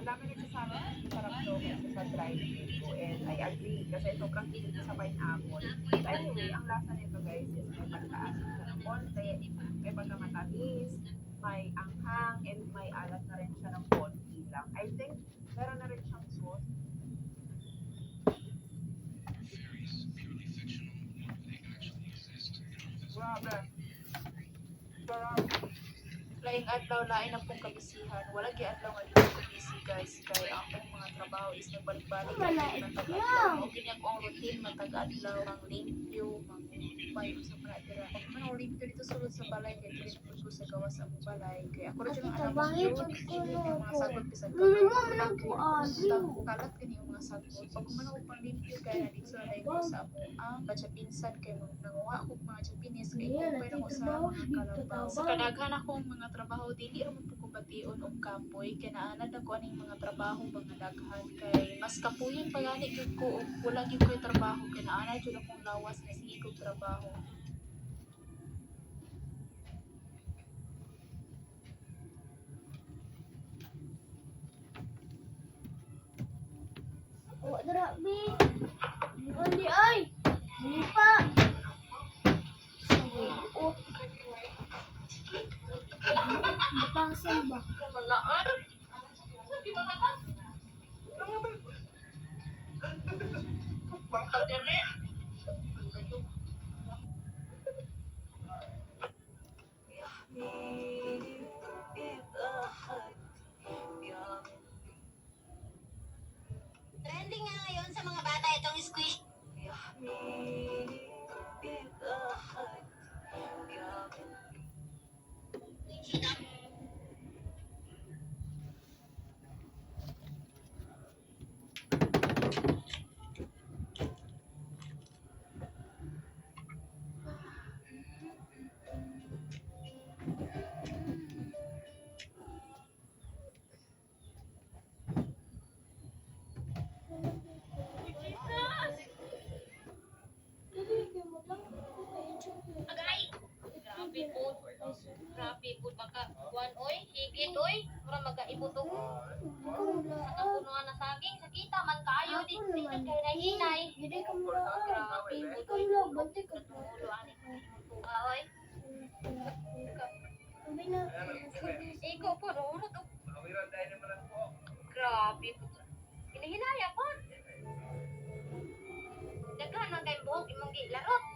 Alam mo nagsasabi sarap to kasi sa dried mango and I agree kasi sobrang tinig sa pineapple. So anyway, ang lasa nito guys is may pagkaasim siya ng konti, may pagkamatamis, may anghang, and may alat na rin siya ng konti lang. I think meron na rin siyang sauce. Grabe. Sarap. Laing adlaw lain ang pong kabisihan. Wala gi adlaw nga dili ko busy guys kay ang akong mga trabaho is nagbalik-balik ang matag-adlaw. O kini akong routine matag-adlaw ang limpyo, may sa para dira. Pag man ang limpyo dito sulod sa balay kay dili ko sa gawas sa among balay. Kay ako rin ang alam yung mga sagot bisag kalat kani yung mga sagot. Pag man ako pang limpyo kay na dito na ko sa ang batsa pinsan kay nanguha ko mga Japanese kay ko pero ko sa mga kalabaw. Sa kadaghan akong mga trabaho dili ra man ko bation og kapoy kay naanad ako aning mga trabaho mga daghan kay mas kapuyon pa gani gyud ko og wala gyud ko trabaho kay naanad jud akong lawas na sige kog trabaho. Wa dara bi. Andi ay. Hindi pa. Oh. Bang samba. Trending nga ngayon sa mga bata itong squish. Grabe po baka kuan oy, higit oy, mura magaibutong sa kapunuan na saging sakita man kaayo di kay hinay. Hindi ka mo. Grabe Hindi po ka mo. Banti ka. tulo ani tunga oy. Sabi na. Iko po ulo to. Grabe po. Hinahinaya po. Daghan man kay buhok imong gilarot.